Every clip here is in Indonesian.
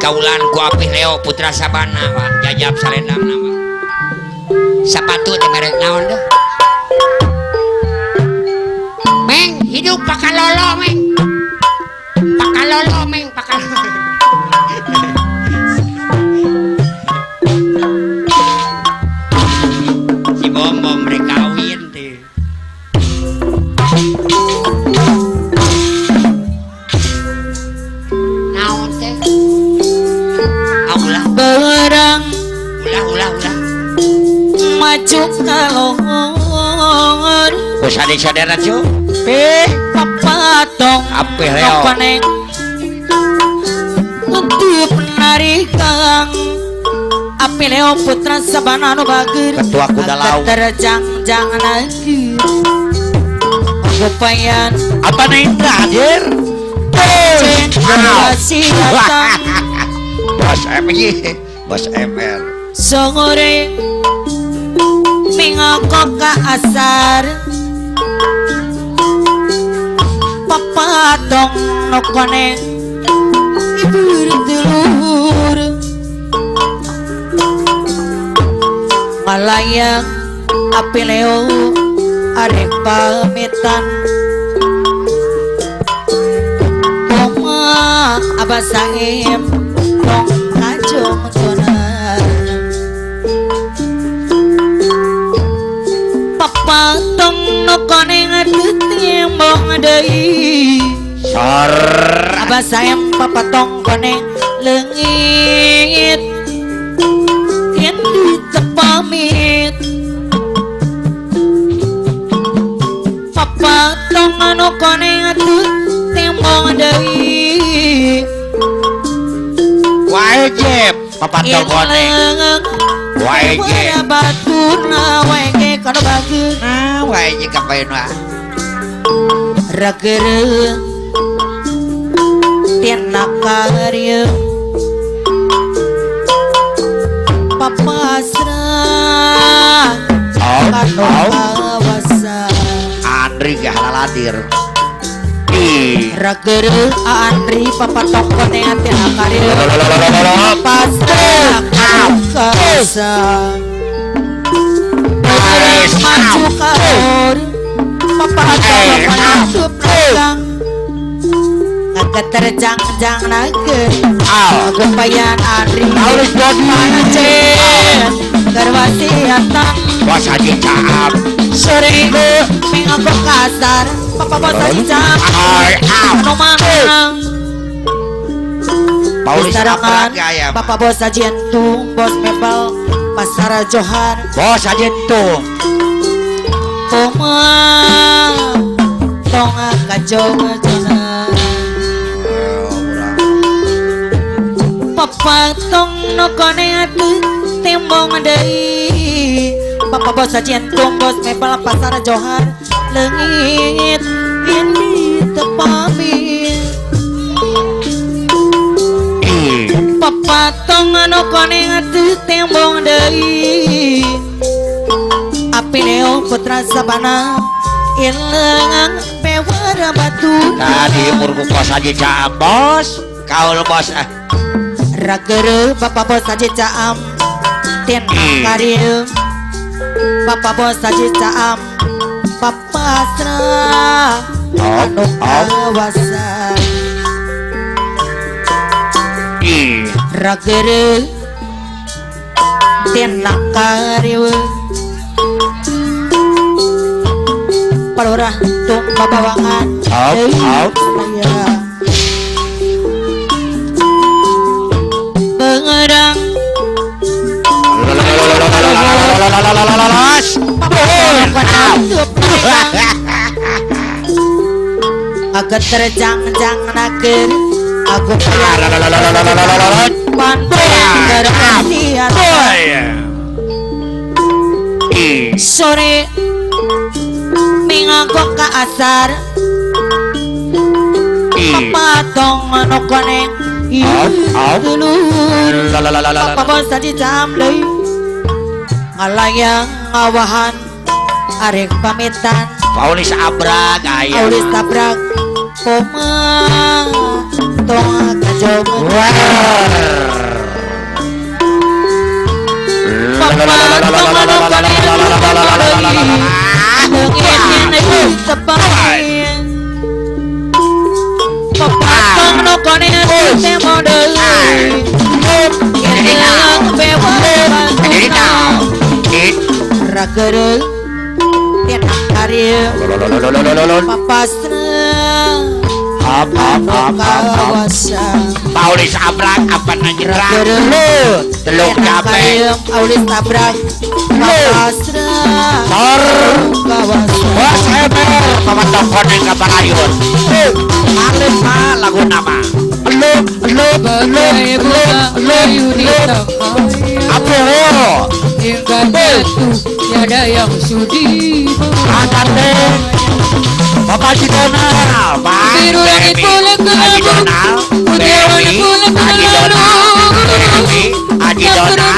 kaulan ku Apih Leo Putra Sabana wa jajab salendang nama sepatu teh merek naon deh Meng hidup pakalolo Meng pakalolo Meng pakalolo si bom mereka kawin teh naon teh aulah barang ulah maju kalongan usah disadar cu papatong Apih Leo paneng untuk penarikan Apih Leo Putra Sabana nu bageun ketua kuda laut terjang-jang lagi upayan apa nih hadir wasiatan bos MY bos MR sore mingakok ka asar papatong no koneng ibu dulur malayang Apih Leo arek pamitan Oma Abah Saim dong kajong tunan papatong no koneng ditimbang deui sor Abah Saim papatong koneng leungit yen ditepamit papatong anu koneng timbang deui wajib papatong koneng wajib baturna wae kana bageun wajib kapain wah ragereun tina karya papasrah kanu kawasan Andri gak halaladir ragereun Andri papatong koneng tina karya papasrah kanu kawasan maju kaur papatong koneng belakang agak terjang-jang nageun gumpayan Andri panacen gerwasiatan bos Haji Caam sore minggu kasar papa bos Haji Caam anu manang Paulis sarangan Aparaga papa bos Haji Entung bos Mebel Pasar Johar bos Haji Entung Oma tonga kajong jona papatong no koneng timbang deui papa bos Haji Entung bos Mebel Pasar Johar leungit yen ditepamit papatong anu koneng timbang deui Apih Leo Putra Sabana ilang pewara batu tadi murku bos Haji Caam bos kaul bos ragereun papa bos Haji Caam tina karya papa bos Haji Caam papasrah anu kawasan ragereun tina karya palurah tung babawangan out saya pengerang agak terjang-jang nageun aku pantang gerwasiatan sore minggu ka asar papatong anu koneng dulur papa bos Haji Caam deui ngalayang ngawahan arek pamitan Paulis Abrag aya Aulis tabrak Poma tong kajomen Ragere tiap karya papasna kawasan Paulis abrak apa nanyerang Ragere teluk capek Aulis tabrak papasna kawasan bos heber pementok koning kapal ayun alif mah lagu nama bagai bunga layu di apa hingga jatuh tiada yang sudi angkate Bapak Cidonal biru langit pula Haji Donal putih pula Haji Donal Haji Donal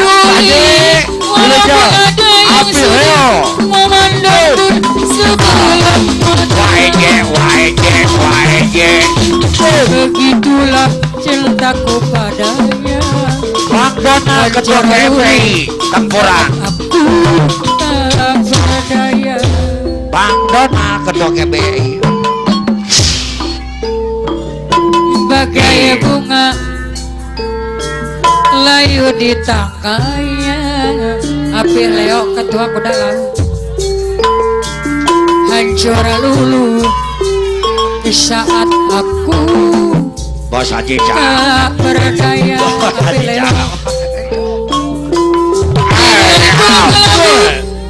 walaupun ada yang sudah memandang sebelah waeje begitulah cintaku padanya Bang Donal ketua KPI Tempurang aku tak berdaya Bang Donal ketua KPI bagai bunga layu di tangkainya api leo ketua kuda lalu hancur lulu di saat aku Bos Haji tak berdaya api leo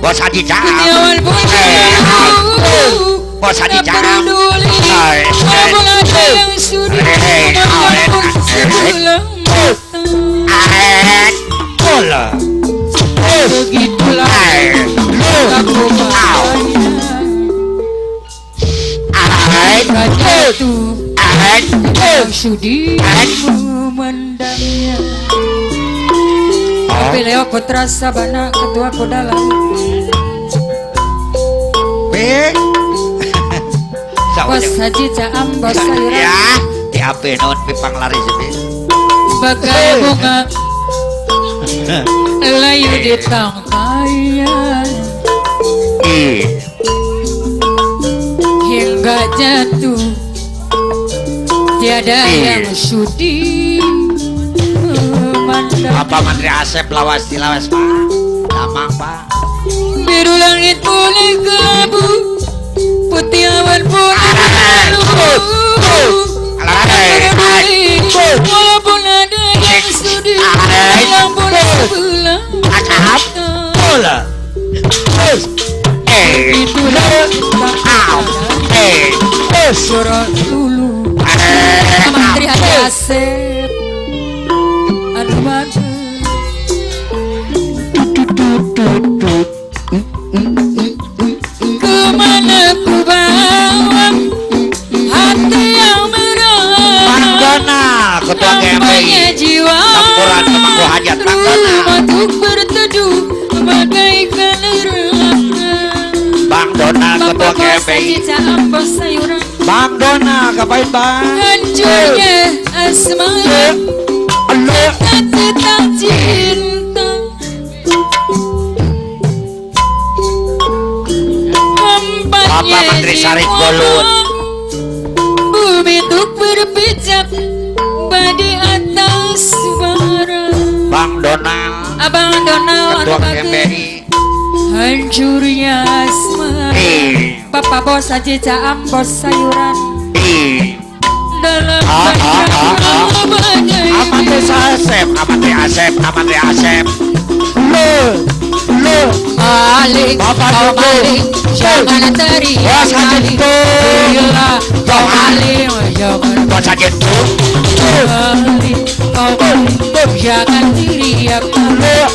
Bos Haji Ketiawan Bos Haji tak peduli walaupun ada yang sudi memandang sebelah mata begitulah aku padanya jatuh yang sudi memandangnya tapi Leo Putra Sabana ketua Kodalan Bos Haji Caam Bos Sayuran ya di AP non pipang lari sini bagai bunga layu di tangkainya hingga jatuh tiada yang sudi memandang apa Menteri Asep lawas dilawas Pak Damang Pak biru langit mulai kelabu putih awan pun walaupun ada yang sudi walaupun sebelah itulah surat dulu Menteri Haji Asep anu bagus kemana ku bawa hati yang merah Bang Donal ketua KPI jiwa Tempuran Temanggu Hajat Bang Donal untuk berteduh bagaikan Bang Donal ketua KPI Bos Sayuran Bang Donal ngapain Bang hancurnya asmara tentang cinta Bapak Menteri Sarif Golut bumi untuk berpijak di atas bara Bang Donal Abang Donal ketua anu bagus KPI hancurnya asmara Papa Bos Haji Caam Bos Sayuran dalam Amante Asep Amante Asep Malik, Bapak kau Jokowi. Malik, jangan teriak Bos Haji Malik. itu. Bila kau Malik, jangan Bos Haji itu Malik, kau Malik, jangan teriak Malik,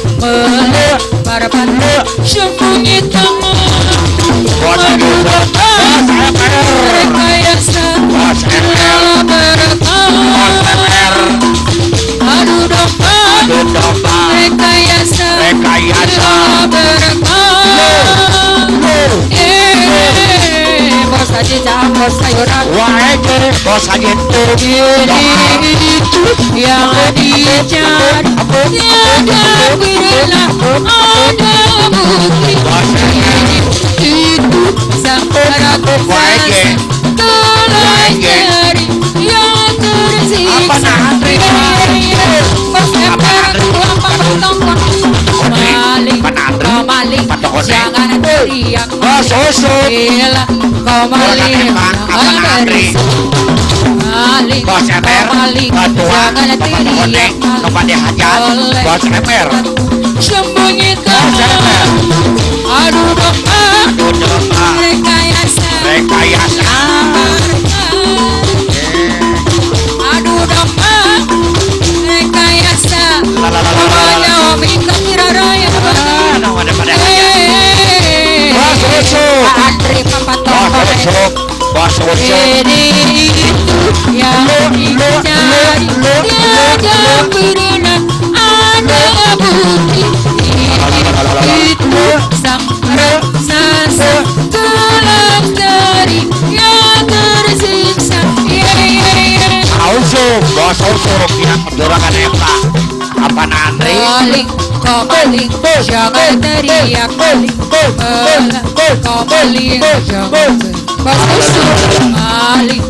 para pandai sembunyi tangan. Bos Haji itu Rekayasa, Bos MR berkah. Adu domba, rekayasa, berkah. Bos Haji Caam Bos bos sayuran wae bos aja tuh ini itu yang dicari tiada bila ada bukti itu sang ratu fase telah jadi yang tersiksa bos ember apa potong maling jangan teriak bos usuk bila kau maling maling bos ember maling batuan jangan teriak tempat dihajar bos ember sembunyikan bos ember aduh doa rekayasa aduh doa rekayasa namanya minta kiraraya bos usuk Andri papa toko bos usuk ini itu yang dicari tiada pernah ada bukti itu sang raksasa telah dari yang tersiksa usuk bos usuk yang kedorangan empa apa Andri maling jangan teriak maling kau maling jangan bos usuk maling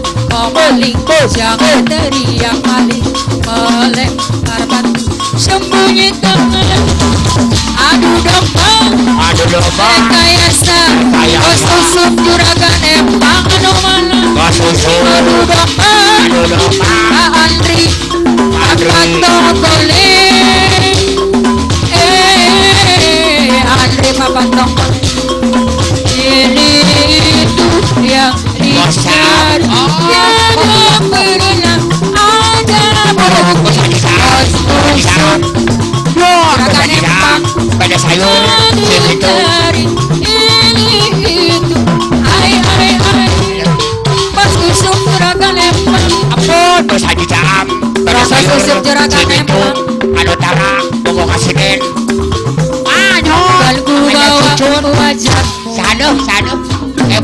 jangan teriak maling melempar batu sembunyikan aduh domba rekayasa bos usuk juragan empang anomala bos usuk aduh domba Andri apa tokole Andri papa toko ini itu yang dicari tiada pernah ada bukti bos usuk juragan empang pada sayur itu ini itu ai bos usuk juragan empang ampun bos haji jam pada bos usuk juragan empang anu tara mau kasihkan kalau bawa wajah saduh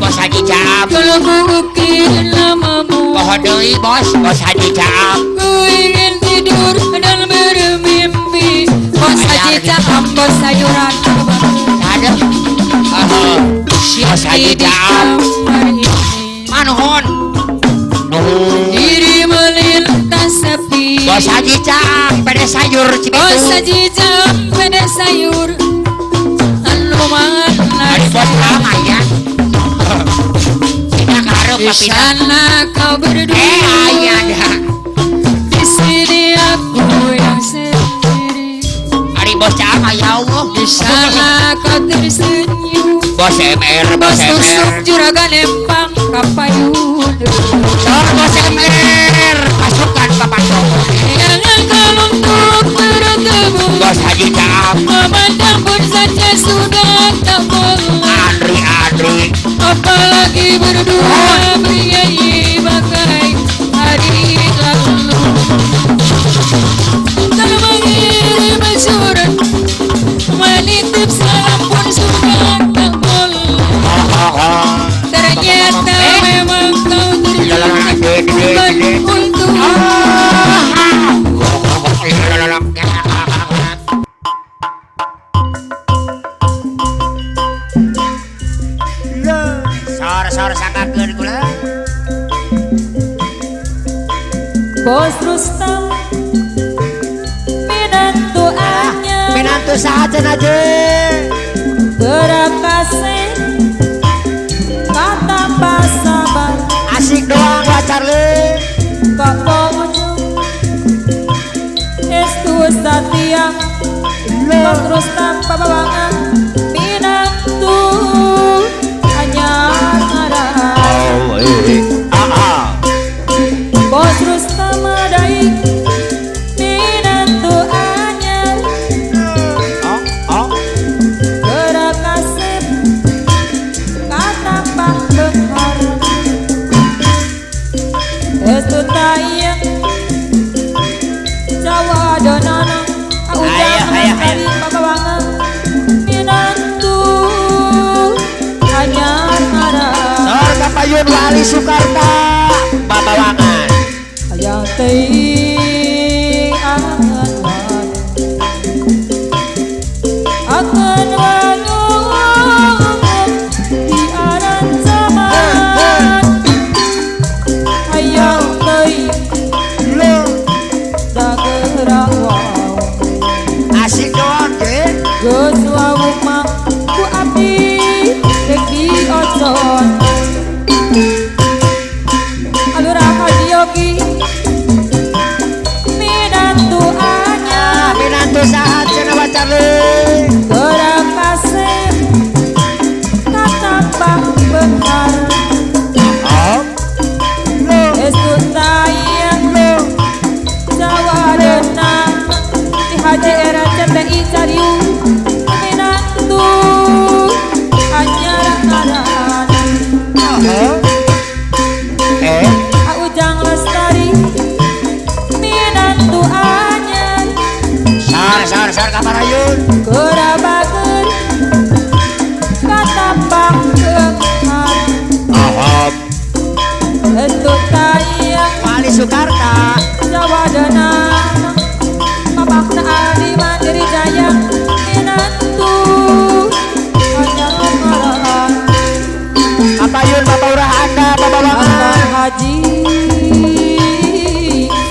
bos haji jam kalau ukir namamu pohon deui bos haji jam ku ingin tidur dan bermimpi bos haji jam bos sayuran saduh bos haji jam manuhun diri melintas sepi bos haji jam pada sayur bos haji jam pada sayur anu mana hari bos lama ya tidak karuk di tapi sana kau berdua ayah dah di sini aku yang sendiri hari bos jam ya Allah di sana kau tersenyum bos MR bos usuk juragan empang kapayun bos MR pasukan papan toko jangan kau untuk bertemu bos haji jam memandang pun saja sudah tak boleh Andri apalagi berdua bernyanyi bagai hari lalu kalau mengirim surat menitip salam pun sudah tak boleh ternyata memang kau terlalu untuk sor sakakeun kula Bos Rustam Pinantu anyar pinantu saja aja gerak kasih kata pasabar asik doang pacar le kok ujung estu satia Bos Rustam pabawangan Pinantu anyar Bos Rustam adai Pinantu anyar gerak kasih kata pak benghar estu tayang Jawa donana ujang kali pabawangan Gerabakeun katapak keunghar Ahab Estu tayang Wali Soekarta Jawadana Mapakna Adi Mandiri Jaya Minantu Hanya maraan Apayun Bapak Urah Anda Bapak Anda Bapak Haji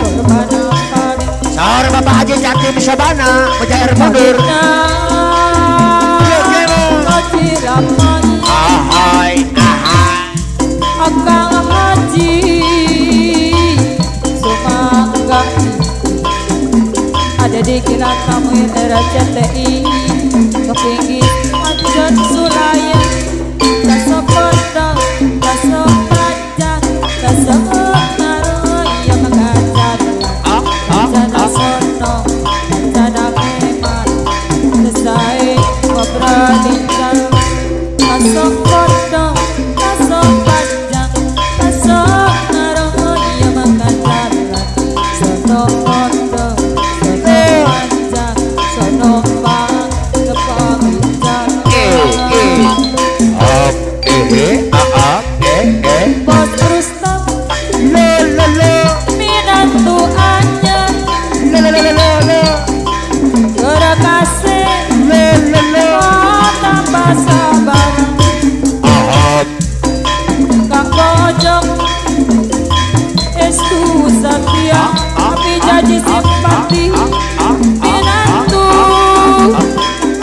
Sorbana Kadi Saur Bapak Haji Jatim Sabana Mujair Mundur Ahai Ahai Akang Haji Sumangga ada di kilat tamuin era CTI kepingin manjat sulaya kasopodang kasopajak kasopnaroy yang mengajar jana sono jana keman selesai ngobrol bincang kasopodang kasopajak kasopnaroy yang mengajar sono podang sono bang kepabinjang Bos Rustam Minantu anyar Gerak kasih Tambah sabar Kang Bojong Estu Satya Tapi janji simpati Minantu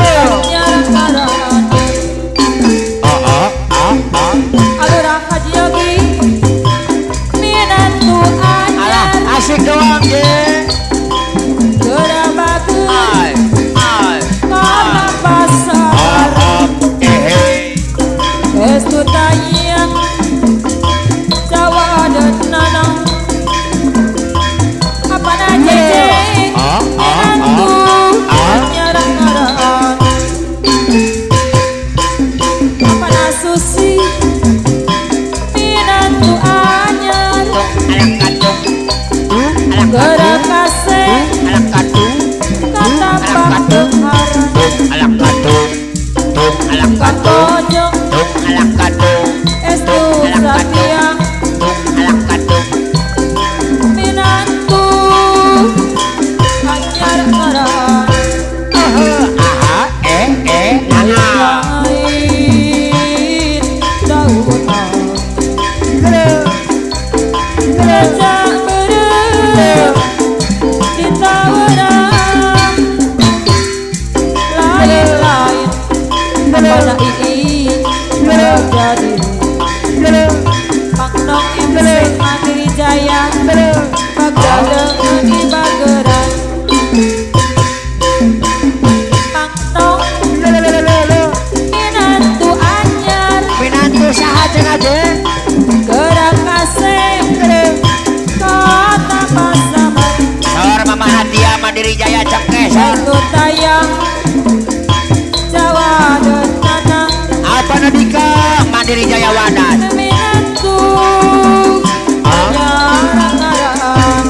Anyar karaan Alurah Haji Yogi Minantu anyar Asik doang ye Gerabakeun kana pasar Estu tayang Jawa dan nanang Apana jeje Minantu anyar karaan Apana susi Minantu anyar Gerak kasih katapak keunghar Kang Bojong Estu Satya Minantu anyar karaan lain daunan Gereja berem di tawanan lain-lain pada ii terjadi Paknong Imsek Mandiri Jaya Pagdalengan di Bageran Paknong Minantu anyar Pinantu sahaja aja Gerak kasih kata pasaman Saur Mama Nadia Mandiri Jaya Cengkes Satu tayang Jawa dan tanah Apa Nadika Mandiri Jaya Wadas Minantu anyar karaan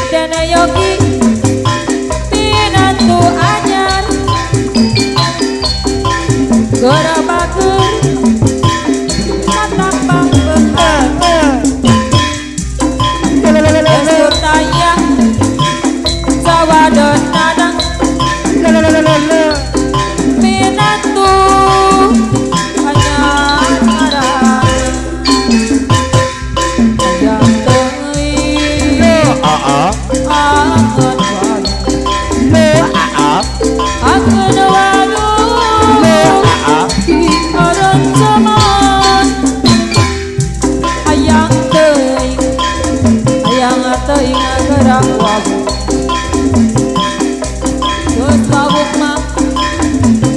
Dana Yogi Minantu anyar Gerabakeun katapak keunghar Estu tayang Jawa dan nanang Minantu anyar karaan Hayang teuing angeun wae Angeun waduh Ki aran zaman Hayang teuing gerak wabu Geus wabuk mah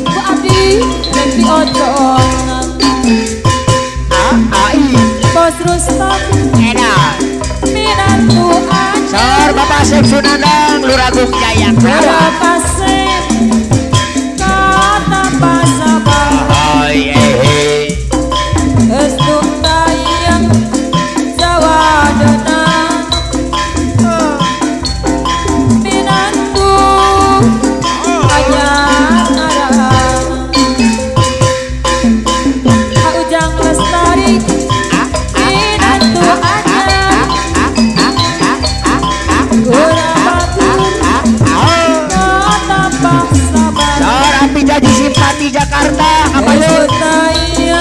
Bu Abdi rek diocongan Bos Rustam Edan Minantu anyar Saur Bapak Asep Sunandang Luragung Jaya Gerak kasih kata pasabar Estu tayang Jawa dan Minantu Gaji Simpati Jakarta apa yuk? Saya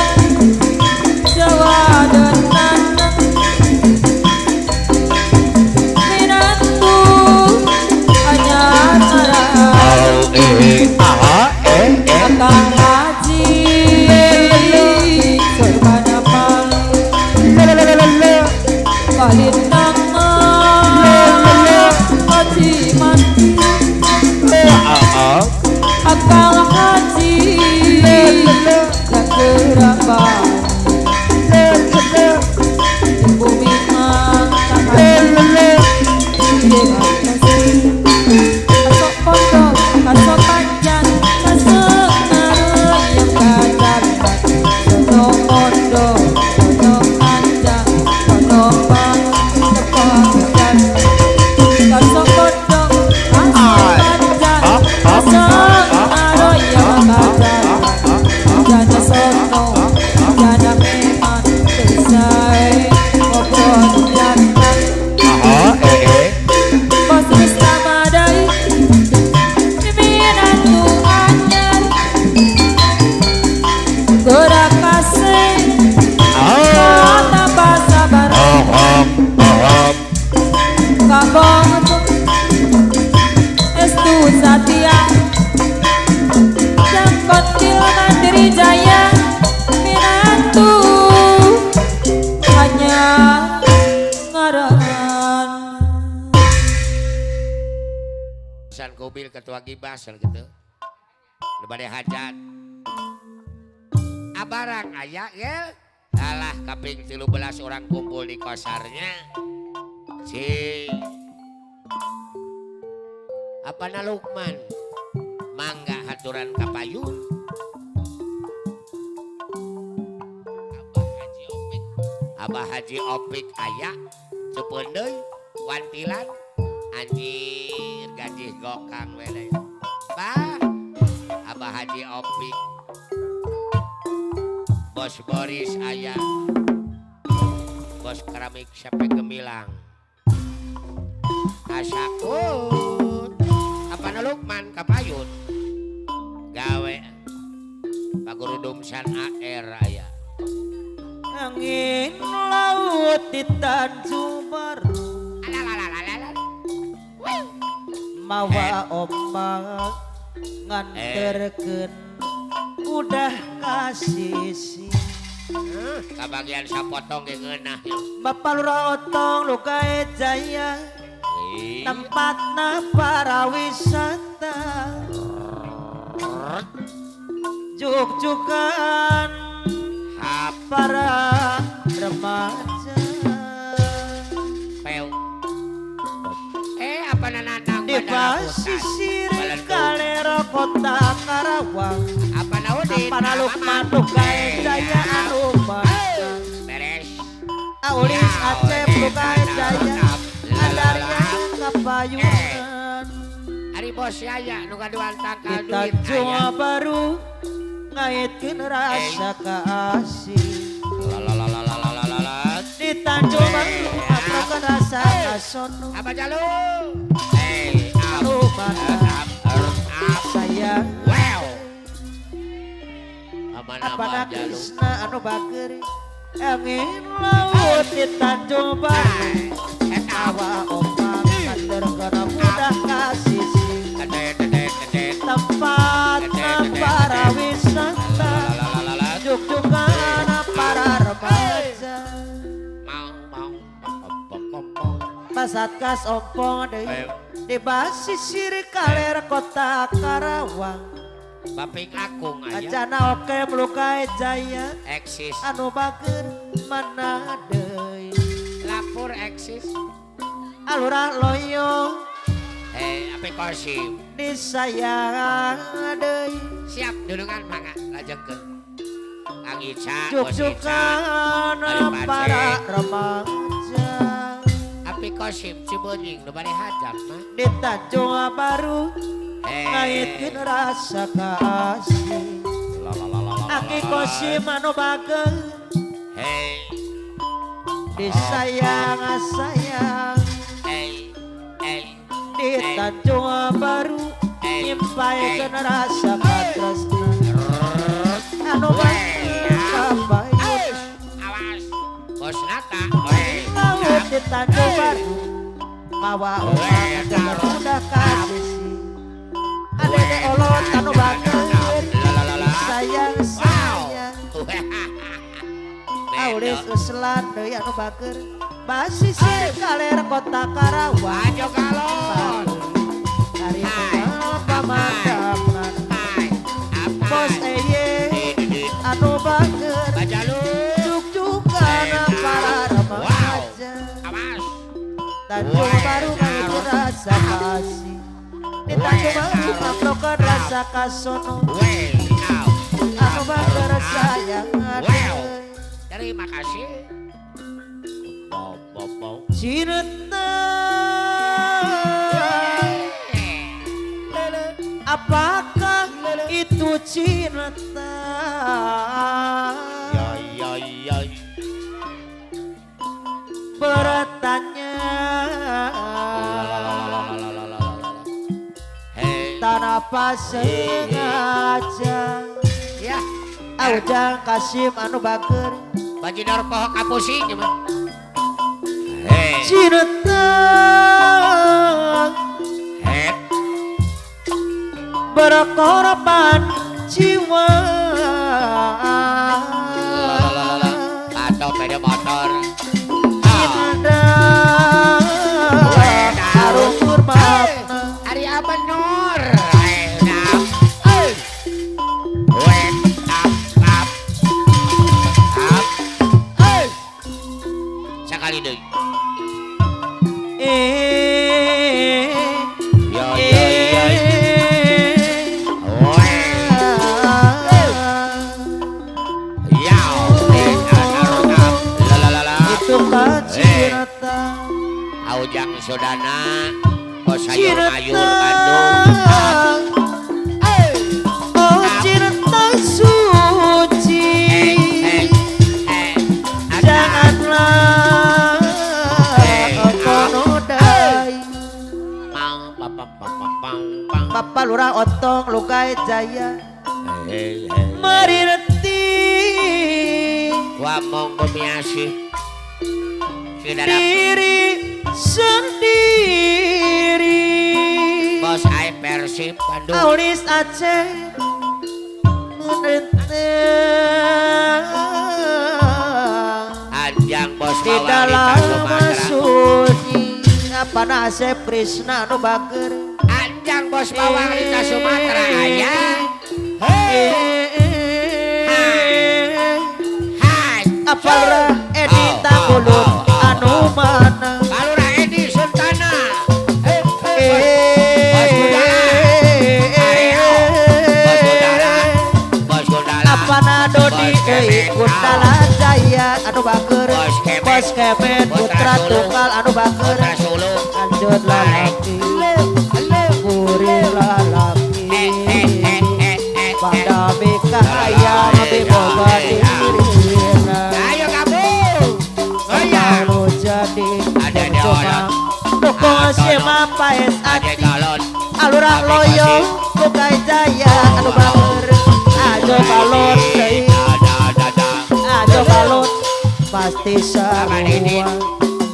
Jawa dan Tanah Minatku hanya Akang Haji Sermana paling Balintang Haji mati Akang Haji Tak kerabat Di bumi mangkakan Kasok pondok, kasok panjang Kasok naruh yang kacaran Sono pondok, sono panjang Sono panjang Kasok pondok, kasok panjang Kasok naruh yang kacaran Jana sono, jana memang Selesai ngobrol jantan Bos Rista Madai Pimpinan anyar Gerak kasih Kata bahasa barat Kabong Estu Satya Jangkot Mandiri Jaya Minatu Hanya ngaran San Kubil ketua Gibas gitu. Lebade hajat. Abarang aya ya. Alah kaping 13 orang kumpul di kosarnya. Si apana Lukman? Mangga haturan kapayun. Abah Haji Opik aya cepeuan deui wantilan anjir gaji gokang we bah Abah Haji Opik Bos Boris aya Bos Keramik sampai Gemilang Asakut apana Lukman kapayun gawe Pagurudum San AR aya Angin laut di Tanjung Baru Mawa ombak nganterkeun udah kasih kabagian sapotong ge ngeunah Bapak Lurah Otong Lukai Jaya tempatna para wisata juk-jukan para remaja peu apa nanang di pasisir kalero kota Karawang apa naudin apa Lukman Lukai Jaya anu beres Aulis Acep Lukai Jaya adarnya kapayunan Ari bos aya nu gaduan tangkal kita duit Jawa aya Baru ngaitkeun rasa kaasih di Tanjung Baru aprokan rasa kasono apa jalu anu mana sayang wow apa apa nama jalu Krisna anu bageri angin laut di Tanjung Baru awa ombak kantor kana mudah kasih tempat para wisata juk-jukan para remaja Pasatkas ompong deui di basisir kaler kota Karawang Baping Akung aya Acana oke Lukai Jaya eksis anu bager mana deui lapor eksis Alurah Loyo apa kosim disayang deui siap dudungan mangga lajengkeun Kang Ica juk-jukan para remaja api kosim Cibenying nu bade hajat mah di Tanjung Baru ngaitkeun rasa kasih Aki Kosim anu bagel disayang-sayang di Tanjung Baru nyimpaikeun rasa katresnan mata. Weh. laut di Tanjung Baru mawa omang dengan udah kasih adek olot anu bager sayang sayang aulis uslan deui anu bager basis kaler kota Karawang Ajo galon. hari pamadaman bos eye anu bager Bajalu. juk-jukan para remaja Awas. Tanjung Baru ngeukeun rasa kasih di Tanjung Baru ngaplokeun rasa kasono Weh. Au. anu bager sayang Wow. adeui Terima kasih. Bow. cinta apakah itu cinta Ya. bertanya Hey. tanpa sengaja Ya. Ujang Kasim anu bager Bajidor poho kapusing ya, mah. Hey. cinta Hey. berkorban jiwa Atau beda motor. indah harum makna Ari apa Nur? Sekali deui. Ya. itu kan cinta Aujang Sodana Sayur cinta Mayur Bandung. oh cinta suci janganlah kau nodai Papa Lurah Otong Lukai Jaya mari reti Wa monggo miasih diri sendiri Bos Ai Persib Bandung. Aulis Aceh Anjang Bos di Mawar dalam Sumatera. sunyi apa nasib Krishna anu bager Anjang Bos Mawar Sumatera aya. Hai. apalah Edi Tanggulun anu mana Kalura Edi Sultana. Bos Gundala. apana Dodi Kundala Jaya anu bager Bos Kemen Putra Tunggal anu bager Putra Solo. lanjut lalaki Puri lalaki pada bekah ayam lebih boga dirina Ayo kamu. Goyang. kalau jadi Ada di coba orang. dukung si mapaes Ada ati galon. alurah loyo bukai jaya anu bager ajo balon deui ajo balon pasti Sama Didin. sarua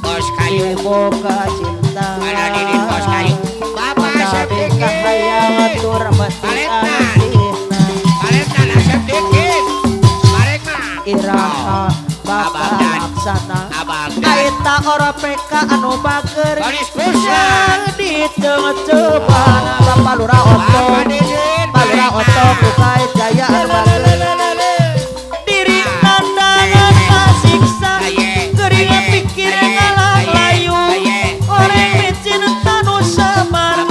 Bos kayu. boga cinta Mana Didin bos kayu. Bapak pada bekah sedikit. ayam tur mati Paletan. asina Paletan asap dikit. Bareng mah. iraha bapak Abang laksana Abang Aita ora PK anu bager Boris Pusat. di coba Bapak Lurah Otong Bapak Didin. Bapak Lurah Otong Bukai Jaya anu bager diri tandangan pasiksa geringan pikir ngalah layu orang micin tanu sabar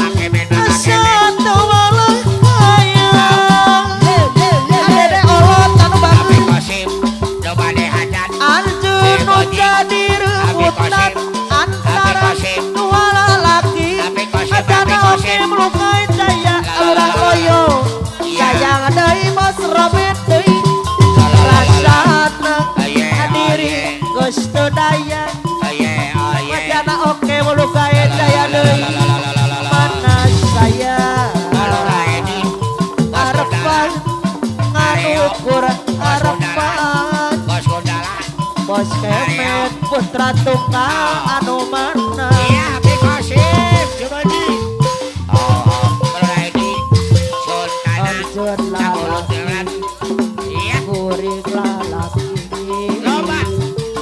satu walah kaya adede olot anu bager anjeun nu jadi rebutan antara dua lalaki adana oke melukai jaya alurah loyo sayang deui bos robet deui rasana hadiri geus teu daya adana oke melukai jaya deui mana saya harapan nganukur harapan bos kemet putra tunggal anu mana iya Abi Qasim coba di kalau ini sultana Arjun Cabulun lalaki Jalan iya kuring lalaki loba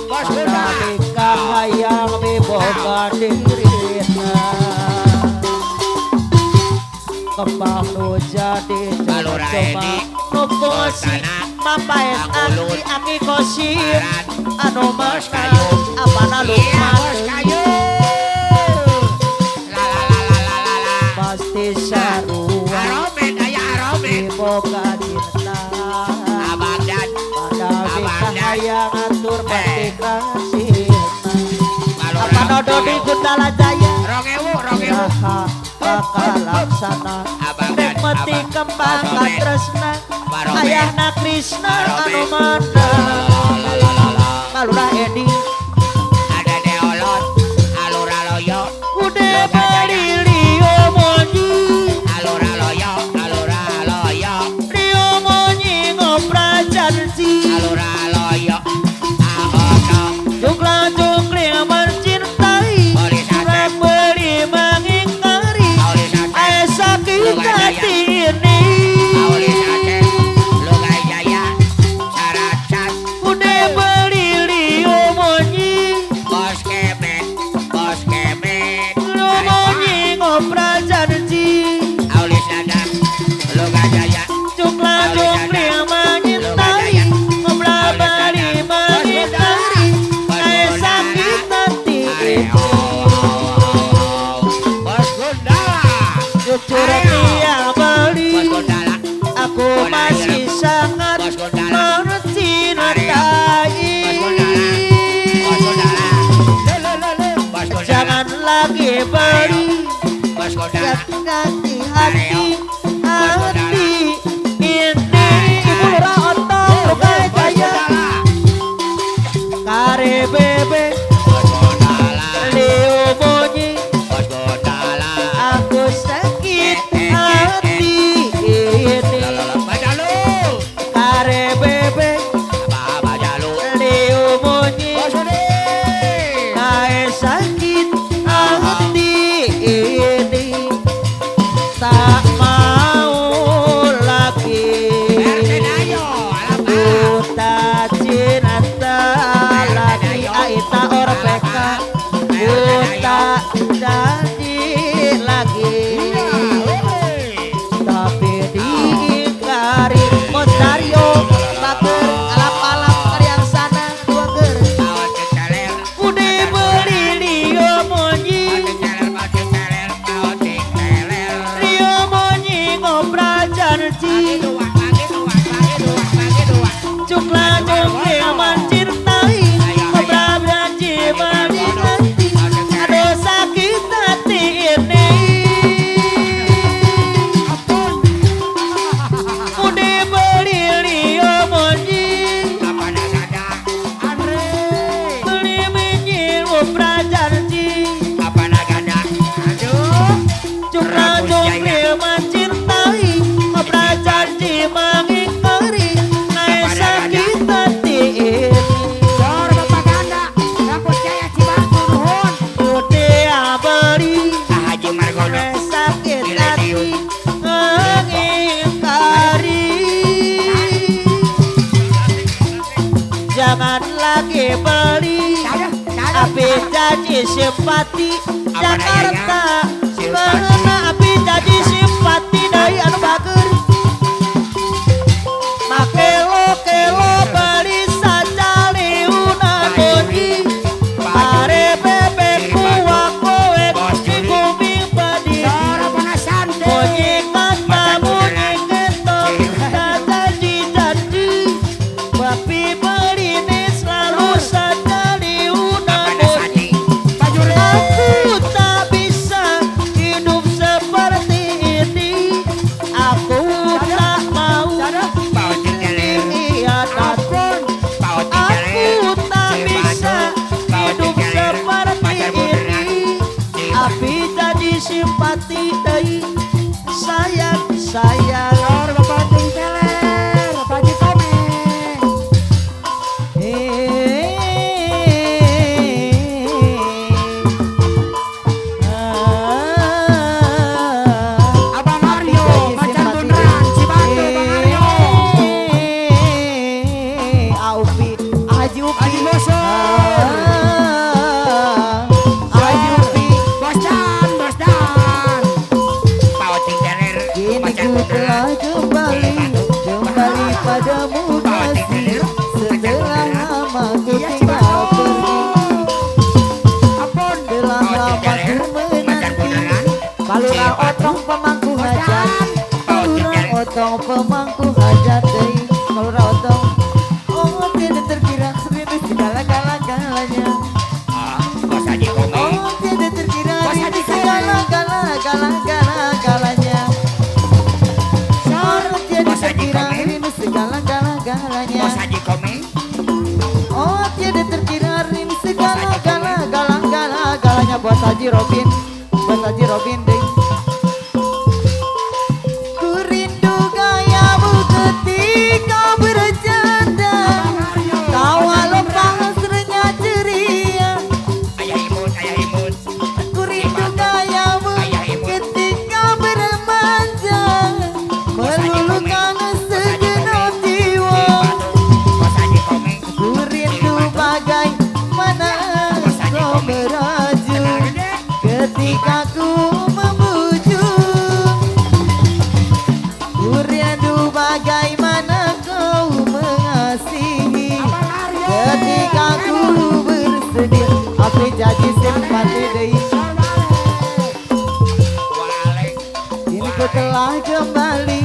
bos pada kuda nikah hayang miboga dirina kembang nu jadi Balura ini nukosi sultana mapaes Cabulun aki kosim Barat anu bos mana kayu apana iya bos lupa kayu la la la la la la la pasti sarua aromen aya aromen miboga cinta abang dan pada nikah Abang. hayang atur pasti kasih Balura apa nodo di Gundala Jaya rongewu Raha bakal laksana Abang dan Rek mati Abang. kembang Basomen. katresna Baromen. Ayahna Krishna Baromen. anu mana Malura Edi ada deolot alura loyo Ude Loga Jaya. beli Rio Monyi alura loyo Rio Monyi ngopra janji alura loyo ahono Jukla jukli mencintai Oli sate. Rek beli mengingkari Oli sate. Esa Loga kita Jaya. ini Auli sate Loga Jaya Saracat Ude beli Rio Monyi bos kemet Rio Monyi ngopra janji Auli sadar Loga Jaya Jukla jukli mencintai Ngopra beli mengingkari Esa kita Are ini bos Gundala Jujur Ayo. tiang beli bos Gundala Aku masih sangat Bos Gundala. mencintai bos Gundala bos Gundala Jangan lagi beri bos Gundala hati hati ini Ibu Lurah Ontong Loga Jaya Kare bebe bos Gundala Leo Monyi bos Gundala Aku sakit hati ini Bajalu Kare bebe Bajalu Leo Monyi bos Udi Kae sakit hati ini Tak mau lagi Bersenayo alapa Uta cinta lagi Aita orpeka Uta jadi lagi Tapi diingkari Montario Bager alap-alap karyang sana dua ger Awan kecaler Udah beli Rio Monyi Awan kecaler Awan kecaler Rio Monyi ngopra janji Cukla cukli mencintai Ngopra janji mencintai Aduh sakit hati ini Udah beli Rio Monyi Beli minyi ngopra janji Cukla cukli mencintai Ngopra janji mengingkari Naik sakit hati ini Udah beli Naik sakit hati mengingkari Jangan lagi beli Api janji simpati Jakarta Karena api janji simpati Dari anu bager Makelo beli saja liunan bunyi Pare bebek kuah kowe Di kuming badi Bunyi kata bunyi ketok Kata janji Bapi beli ini selalu saja liunan bunyi Aku tak bisa hidup seperti ini Aku tak mau iya takut Aku tak bisa hidup seperti ini Api jadi simpati dari sayang kembali padamu kasih. Setelah lama ku tinggal pergi, telah lama ku menanti. Balurang otong pemangku hajat, balurang otong pemangku hajat deui. Balurang otong, oh tidak terkira rindu segala-galanya. Bos Haji Komeng. Oh tidak terkira rindu segala-galanya. Oh tidak terkira rindu segala-galanya. Bos Haji Komeng. Oh tidak terkira rindu segala-galanya. Bos Haji Robin, Bos Haji Robin deh. Ku rindu gayamu ketika bercanda, tawa lempang serenya ceria. Ayah imut, ayah imut. Ku rindu gayamu ketika bermanja, meluluhkan segenap jiwa. Bos Haji Komeng. Ku rindu bagaimana kau meraju ketika ku membujuk. Ku rindu bagaimana kau mengasihi ketika ku bersedih. Api jadi simpati deui. Kini ku telah kembali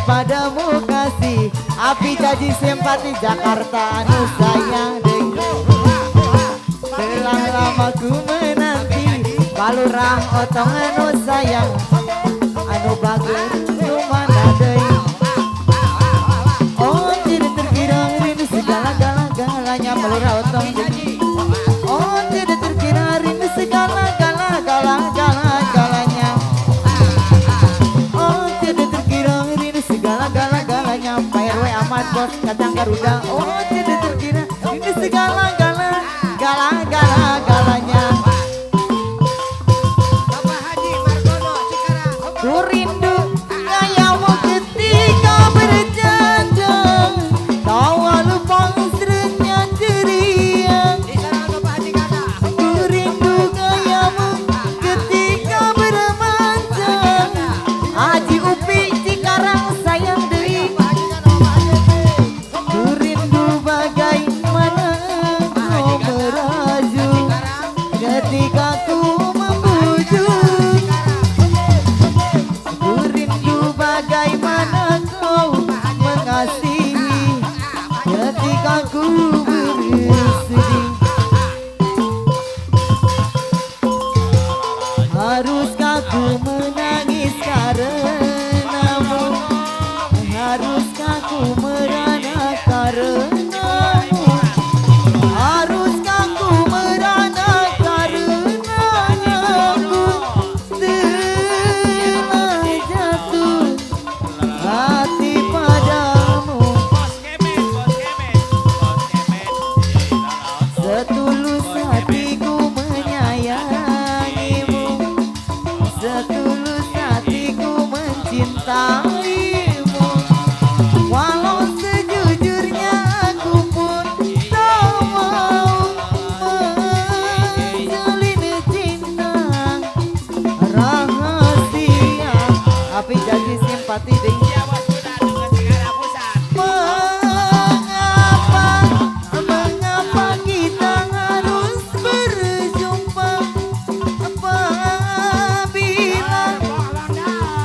padamu kasih. Api jadi simpati Jakarta anu sayang deui. Telah lama ku menanti balurang otong anu sayang, anu bagus nu mana deui. Oh tidak terkira rindu segala-galanya balurang otong deui. Oh tidak terkira rindu segala-galanya. Oh tidak terkira rindu segala-galanya. Pak RW Ahmad Bos Kacang Garuda. Oh tidak terkira rindu segala-galanya. Ku rindu gayamu ketika bercanda, tawa lempang serenya ceria. Ku rindu gayamu ketika bermanja, Haji Upi Cikarang sayang deui. Ku rindu bagaimana kau meraju ketika ku membujuk. Ku rindu bagaimana kau mengasihi ketika ku bersedih. Haruskah ku menangis karenamu? Haruskah ku merana karenamu? Haruskah ku merana karenamu? Telah jatuh hati padamu. Setulus hatiku menyayangimu, setulus hatiku mencintaimu. Walau sejujurnya aku pun tak mau menjalin cinta rahasia. Api janji simpati deh. Mengapa kita harus berjumpa apabila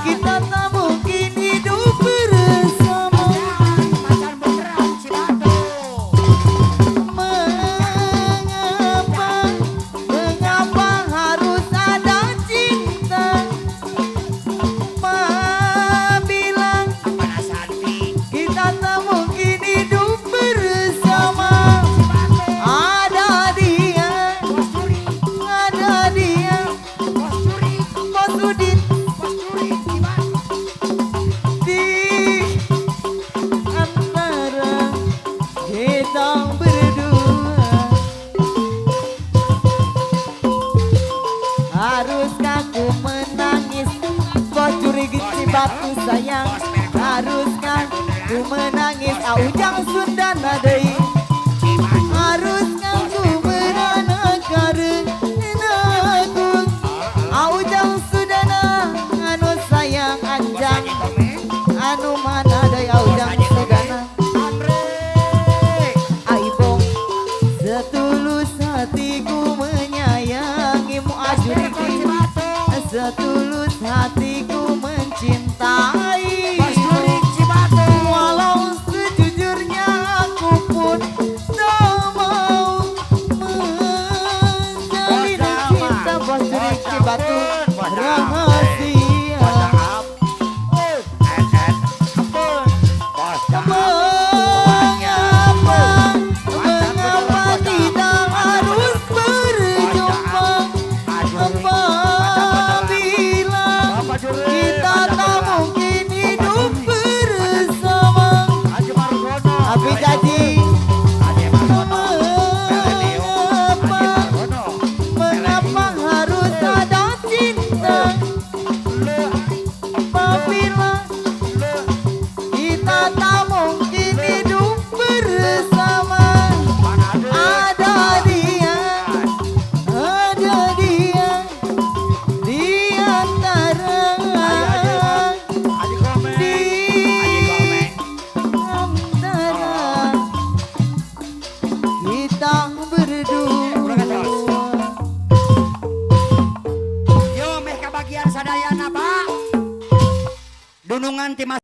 kita tak mungkin hidup bersama? Mengapa harus ada cinta apabila kita tak mungkin hidup bersama? Ada dia, Bos Udin, di antara kita berdua. Haruskah ku menangis? Bos curiga batu sayang. Haruskah ku menangis? Ujang Sundana deui. Haruskah ku merana karenaku? Ujang Sundana anu sayang anjang. cintai. Bos Jurik Cibatu. Walau sejujurnya aku pun tak mau menjalin cinta. Bos Jurik Cibatu rahasia. Mengapa tidak harus berjumpa apabila kita tak mungkin hidup bersama. Abi jadi mengapa harus ada cinta apabila kita tak mungkin hidup bersama. Ada dia di antara kita berdua. Yo meh kabagian sadayana Pak. Dunungan Timas.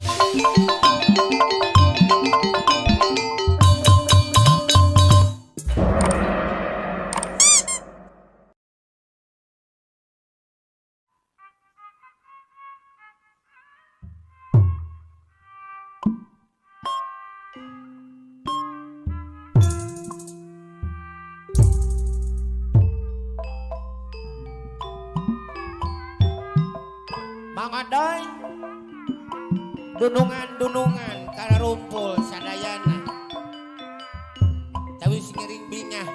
Mangaday dunungan karena rumpul sadayana tawis ngiring bingah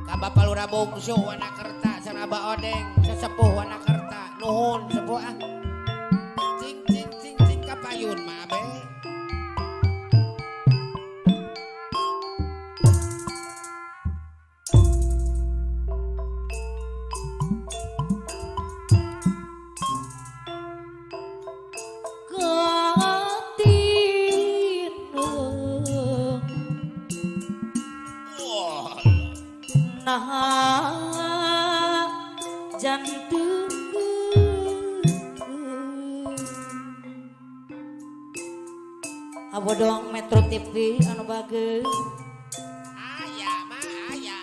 ka Bapa Lurah Bungsu Wanakerta sareng Abah Odeng sesepuh Wanakerta nuhun sepuh cing kapayun mah abe. Jantungku abodong Metro TV anu bageus Aya mah aya.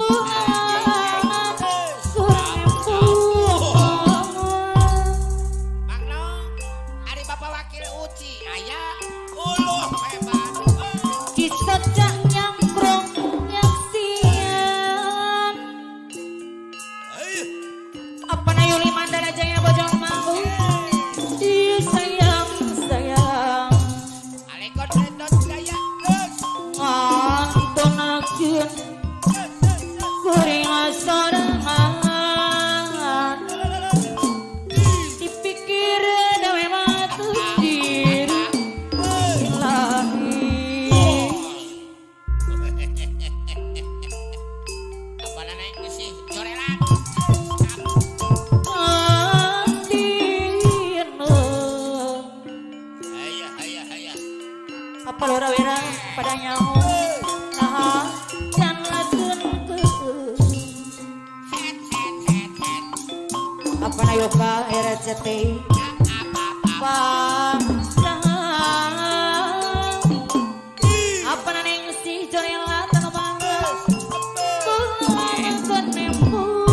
padahal buat surempu Magno ari Bapak Wakil Uci aya uluh hebat. kisah nyangkrong nyaksian apa na Yuli Mandala Jaya Bojong Mangu di sayang Alekot redot gaya geus. ngantonakeun kuring sorangan dipikir dawe matu diri ilahi. Apana naik geus corelan. Aya. Apa lora wira pada nyaho nah can lakeun Het. apa na yoga RCT apa apa na neng si jorela tanu banggeus bulan nembung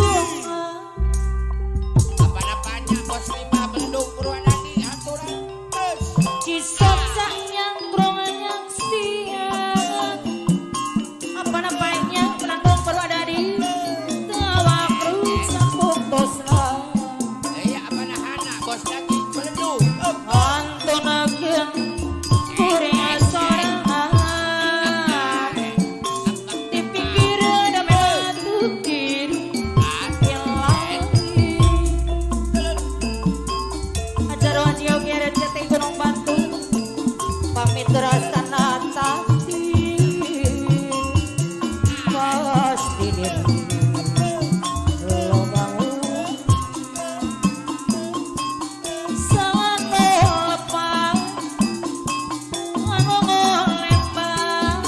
Apana panjang bos 5 bendung Purwanadi aturan geus. kisah nyangkrong nyaksian apa na panjang penanggung baru ada di tawak rusak putusna Aya apana hana bos daging belendung. antonakeun kuring sorangan dipikir da matu diri ilahi. Acara haji oge RCT Gunung Batu pamit rasana tati pasti diri lo mau sangat lepas anu lembah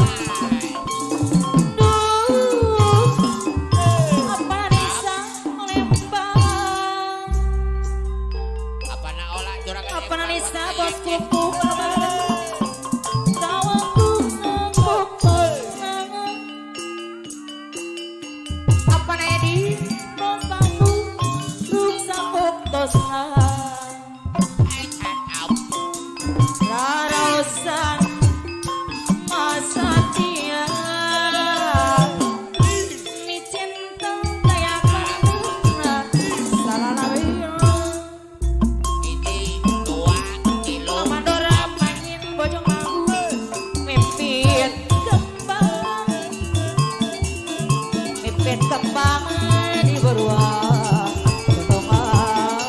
duh mepet kembang di beruang potongan.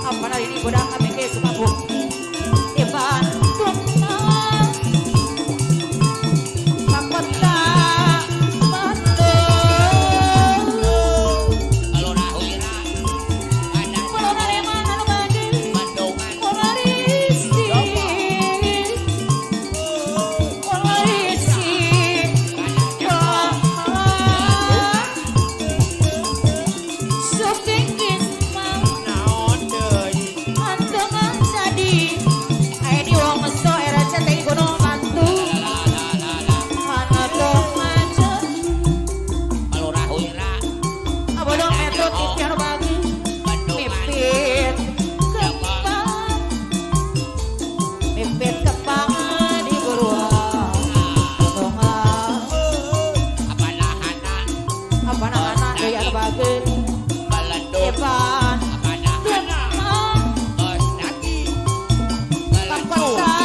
Apa hari ini godang kami ke Sumabung di Bandung Kapota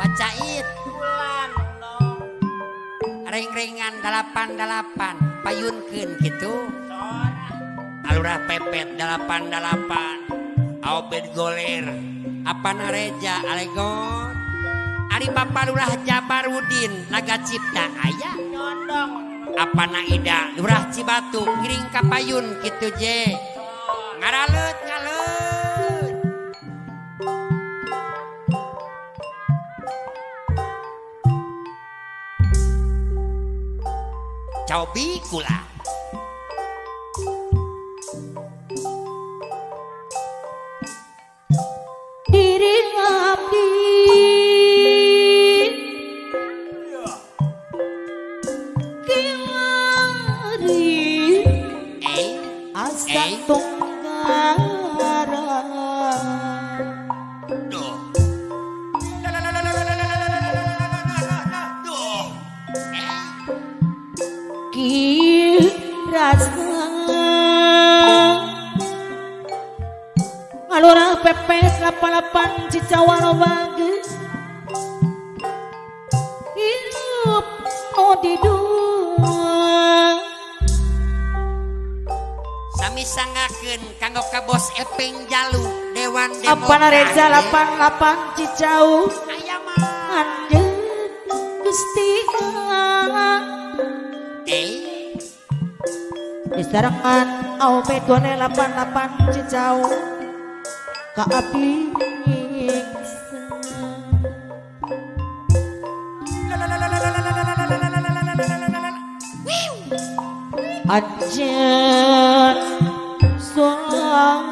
Wacaid ring-ringan 88 payunkeun gitu Lurah Pepet 88 Obed Goler Apana Reja Alegon Ari Bapak Lurah Jabarudin Naga Cipta aya Nyondong. Apana Ida Lurah Cibatu Ngiring Kapayun kitu je ngaralet ngalet Cobi kula diri ngabdi kiwari asa tunggara duh duh kirasa Alura pepes 88 Cicawano bagus hidup oh di dua sami sangakeun kanggo ka Bos Epeng Jalu Dewan Apana Reza Demokrasi 88 Cicau aya mah anjeun Gusti disarangan Obed Goler 88 Cicau ka abdi ajen sayang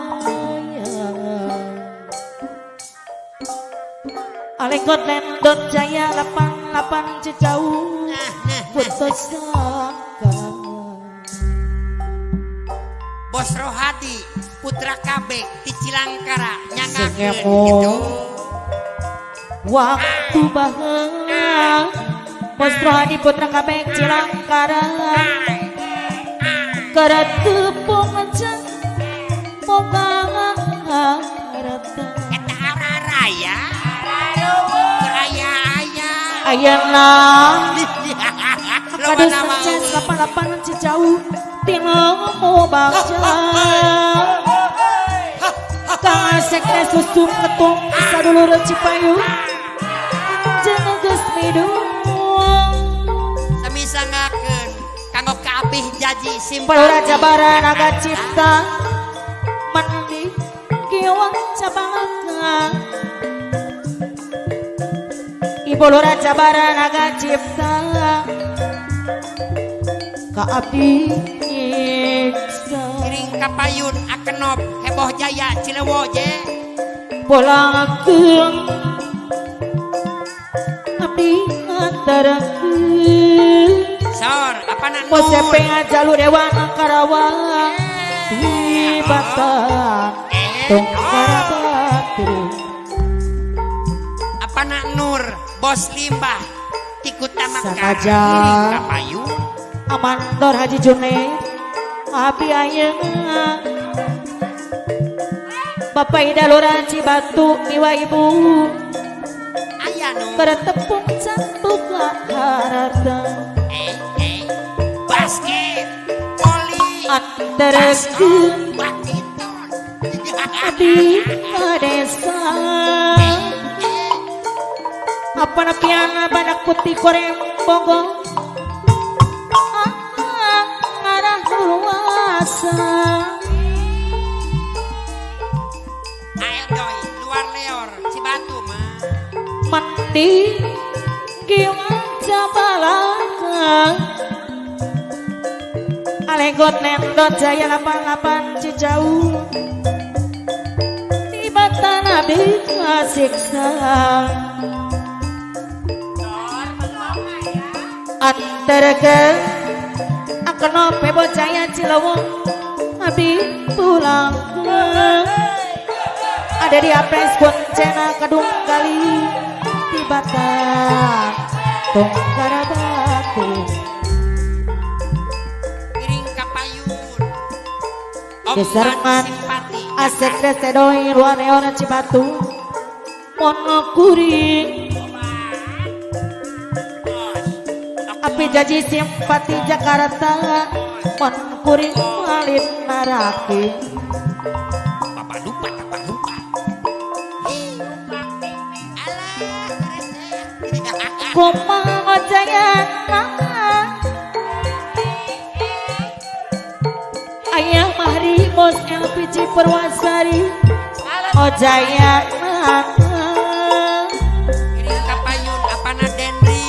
Alegot Lendon Jaya 88 Cicau putus sangka Bos Rohadi Putra Kabek di Cilangkara nyangakeun Sengemo. gitu waktu bahang Bos Rohadi Putra Kabek Cilangkara kara tepung ajan boga rata eta araraya raya aya ayeuna Loba kadus nama sances 88 Cicau tino baca Kang sekre susum ketung sadulur Cipayu jeung geus midung sami sangakeun kanggo ka Abih Jaji Palura Simpati Jabara Naga Cipta mandi kiwang cabalaka Ibu Lura Jabara Naga Cipta ka abdi nyiksa Ngiring Kapayun Akenop Heboh Jaya Cilewo je pulangkeun abdi antarakeun Sor apana Bos Nur Epeng Jalu Dewan Karawang di Batam Tungkara Batu apana Nur Bos Limbah Tikutama Sangaja. Ngiring Kapayun Amandor Haji Junaid Abi ayeuna Bapak Ida Lura Cibatu Iwa Ibu aya Nur bertepung cantuk harta basket voli antarakeun badminton di desa apa napian badak putih korem bogo ngarah luasa ayo doi luar leor Cibatu mah mandi kiwang cabalaka Alegot Nendot Jaya 88 Cicau tiba tanah siksa antarakeun Akenop Heboh Jaya Cilewung abdi pulang ada di Apres Boncena Kedung Kali di Batam Tungkara Batu Ngiring Kapayun Desarangan Simpati Asek Resedoi Luar Neona Cibatu Monokuri Api Jaji Simpati Jakarta Monokuri kuring malin naraki Papa lupa. kumaha jayana ayah mahri bos LPG Perwasari Ojayana Ini kapayun apana Denri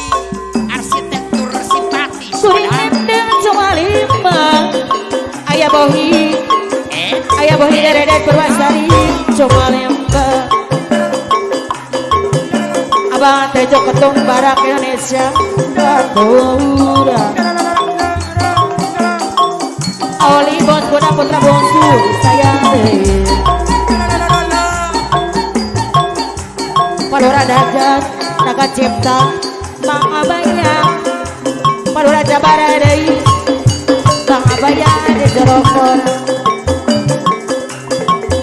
arsitektur simpatis. kuring endeng cuma lima ayah bohi Dede Perwasari cuma lima Abang Tejo Ketung Barak Indonesia Batura Oli Bos Boda Putra Bongsu sayang deh Palura Dagat Naga Cipta Mang Abaya Palura Jabara Dei Mang Abaya di Jerokor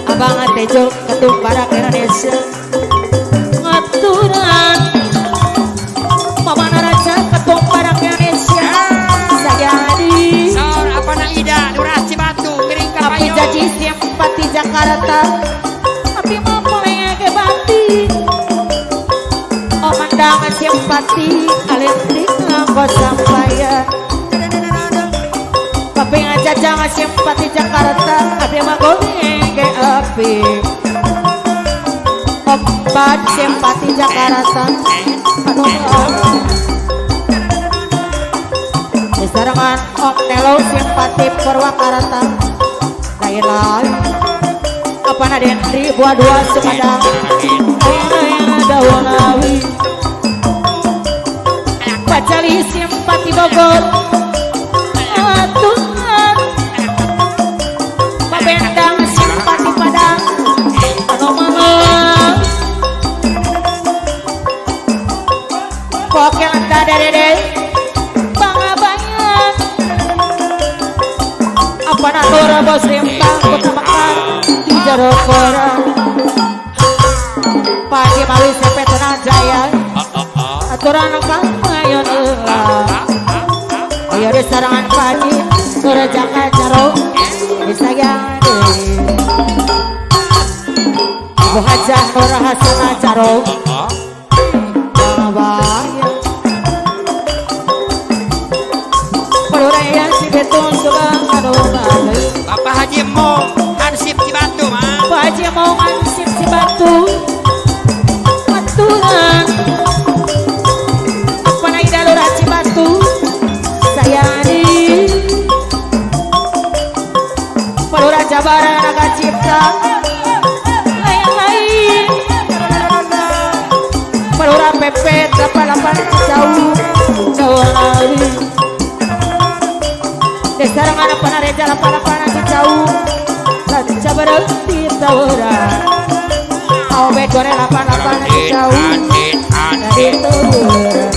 Abang Tejo Ketung Barak Indonesia Ngaturan Mama Naraja Ketung Barak Indonesia Sayadi Saur apana Ida Lurah Cibatu miring Tapi kapayun. jadi simpati Jakarta Tapi mampunya ke bati Omandang simpati Alentik nganggo sampaya Tapi ngajajang simpati Jakarta Tapi magone ke api Obat simpati Jakarta Aduh Disarangan Om Nelo simpati Purwakarta lain-lain apa na Dendri buah dua Sumedang yang ada Wonawi Pacali simpati Bogor Tuhan Pabendang simpati Padang Anomana Pokel anda Dede Bangabayan apa na Nora Bos Rimpang Kota Mekar di Jarokora Pagi Mawi Sepe Tenang Jaya aturan kamayon ayo di sarangan pagi Nora Jaka Jaro disayang Ibu Hajah Nora Hasana Jaro Bangabayan Peluraya si Betung Subang Aduh Bapak Haji Mo Hansip Cibatu mah. Pak Haji mau ngansip si batu aturan apa na ida Lurah Cibatu sayadi Pelurah Jabara Naga Cipta lain-lain Pelurah PP 88 Jauh Jauh Desarangan apa na Reja 88 Jauh Raja berhenti tawuran Awet gore 88 jauh dari tawuran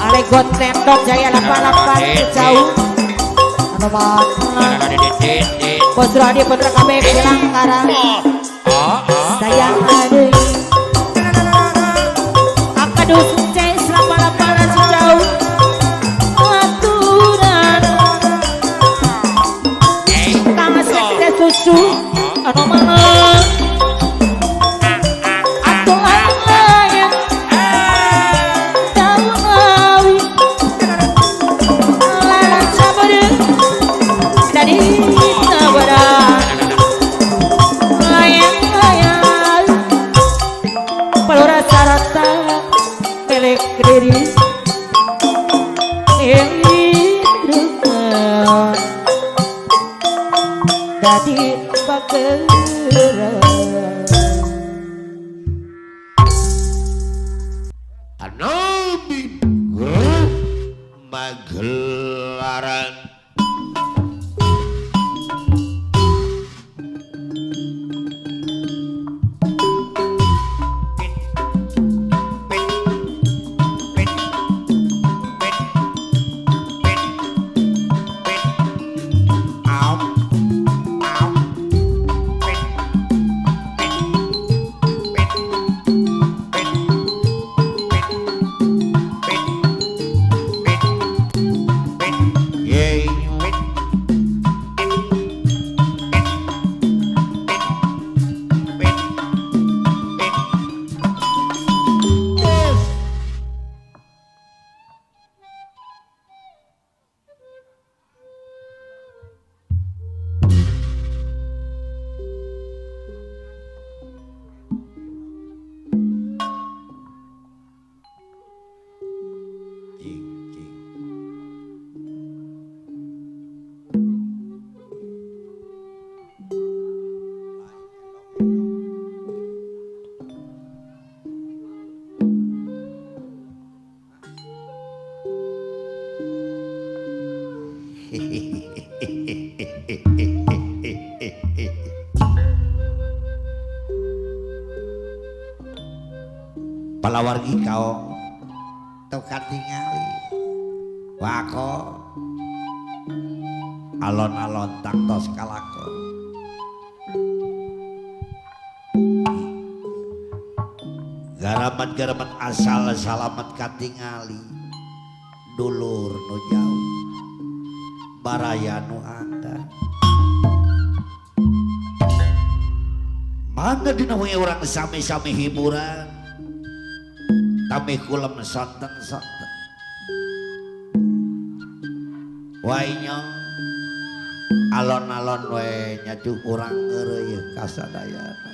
Alegot Tendok Jaya 88 jauh Anu mana Bos Radi Putra KB Pilangkara sayang adik Akadus Cs 88 jauh aturan Kang Sekte Susu anu mana aturan lain tahu awi lalang sabade dari tabaran layang-layang Pelurah Sarata milik diri Indrukan dadi bageran Anobi Magelaran palawargi kau teu katingali wako alon-alon taktos kalakon garamat-garamat asal salamet katingali dulur nu jauh baraya nu anda mangga dina we urang sami-sami hiburan tapi kulem sonten-sonten wae nyong alon-alon we nyaju urang eureuy kasadayana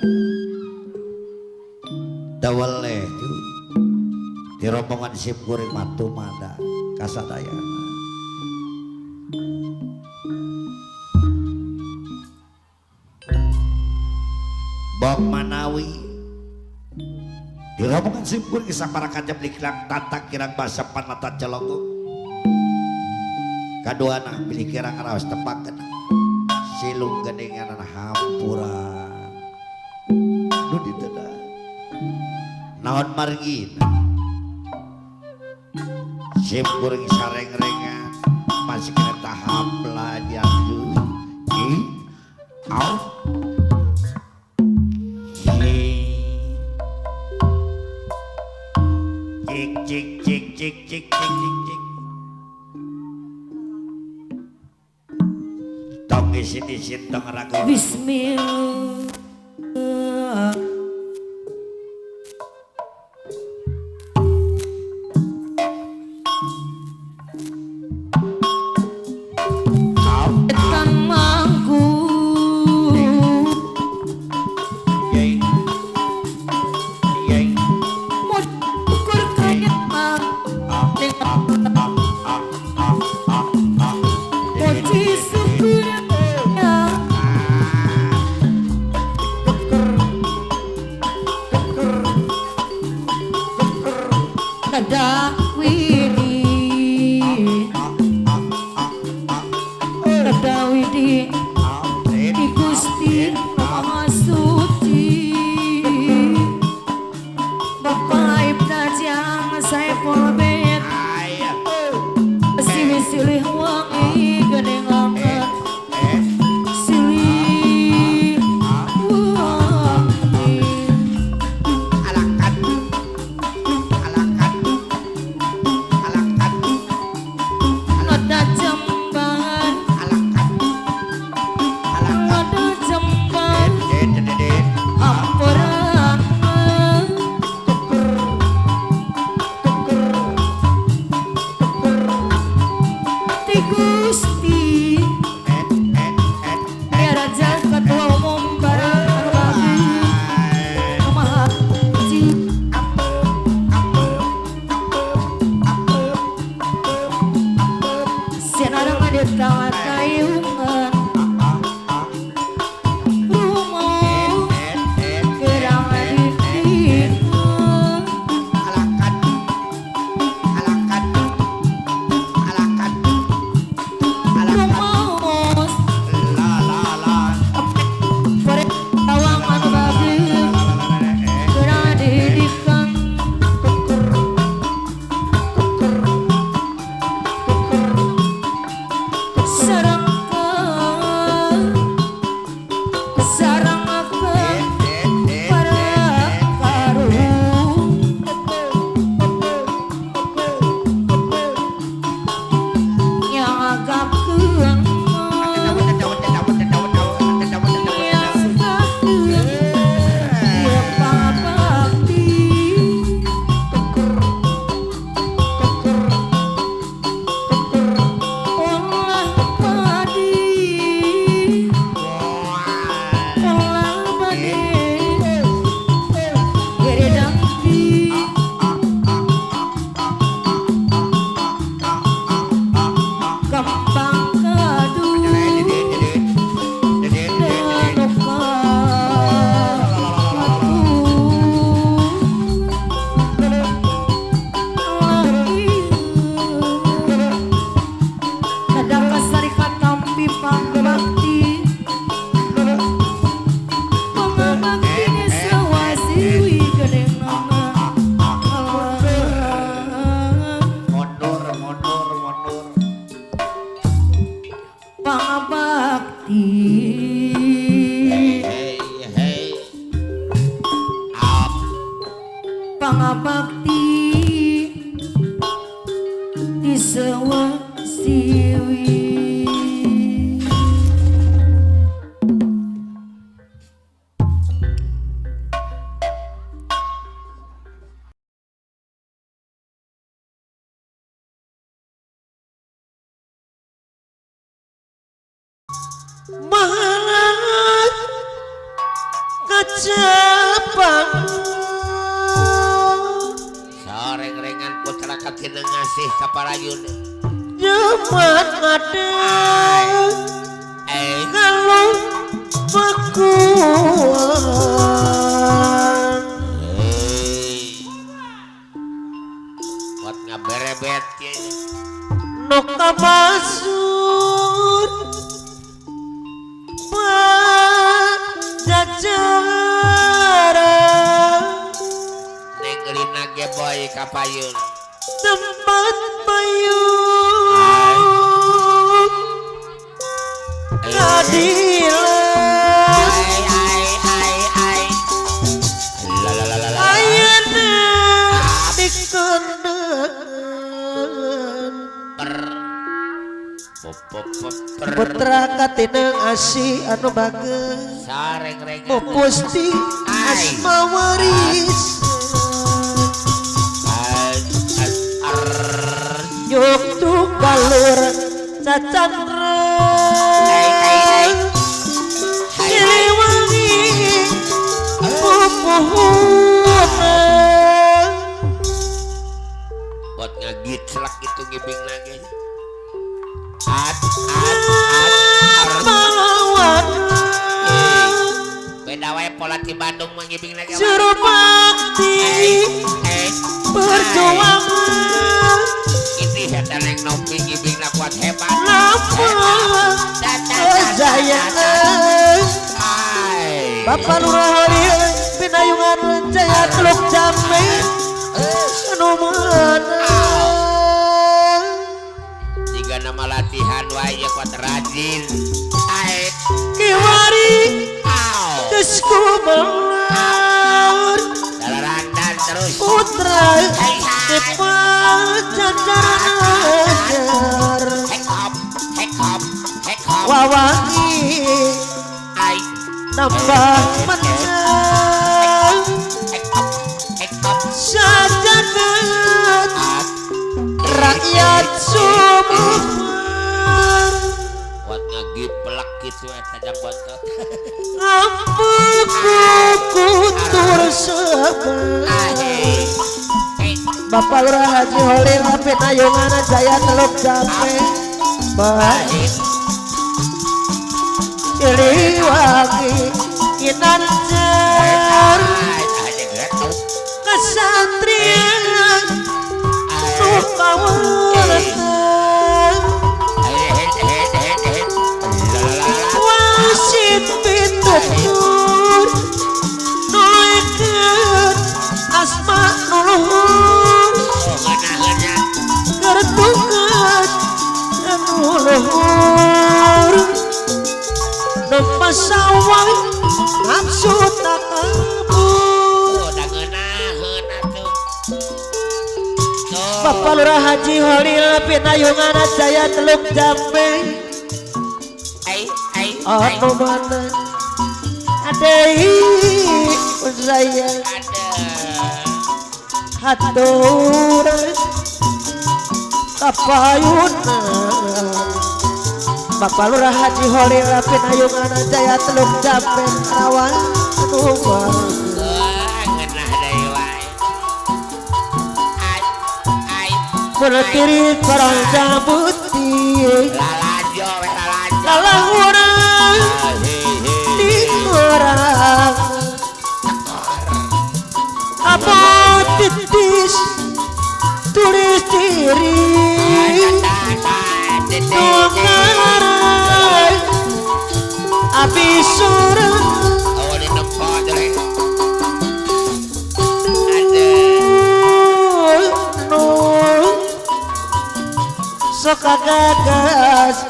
daweleh tu di rombongan sip kuring matu mada kasadayana Bob Manawi di rombongan sip kuring sapara kajab liklang tatak kirang basa panata celonggo kaduana pilih kirang raos tepakeun silung geningan hampura nu diteuda naon margina sip kuring sareng-rengan masih kena tahap belajar au cik tong isin tong ragu Bismillah Sarang pangabakti Hei Up pangabakti di sewa siwi mahalat kacapan Sareng-rengan putra katina ngasih kaparayun jaman ada kalau bakuan buat ngaberebet ya nok kabasur pajajaran nenggelin nage boy kapayun tempat bayu keadilan ayana dikenangan putra katinang asih anu bagus sareng-rengan mupusti asmawaris yuk tuh balur cacandra siliwangi pupuhuna buat ngagit selak itu ngibing lagi pahlawan beda wae pola di Bandung mangibing lagi juru bakti perjuangan ini hedan yang nopi ngibing na kuat hebat lampung kejayaan Bapak Lurah Holir Pinayungan Jaya Teluk Jambe anu meunang jika nama latihan wae kuat rajin kiwari geus kumelar dalarandan terus putra di pajajaran heck up wawangi ai nambah menang heck up sajagat rakyat sumuar buat ngagip pelak gitu tajang bontot ampuku kutur sebelah Bapak Lurah Haji Holir Pinayungan Jaya Teluk Jambe baik Siliwangi Ginanjar kesatrian Nukawetan wasit pitutur nulikeun asma nuluhur gertungan nuluhur nempa sawang nafsu tak kabur Bapak Lurah Haji Holir Pinayungan Jaya Teluk Jambe anu mana adei saya hatur kapayunan Bapak Lurah Haji Holir Pinayungan Jaya Teluk Jambe rawan anu Menetirit parang jabuti lalang orang di orang apa titis tulis diri tungaran abis surang sok gagas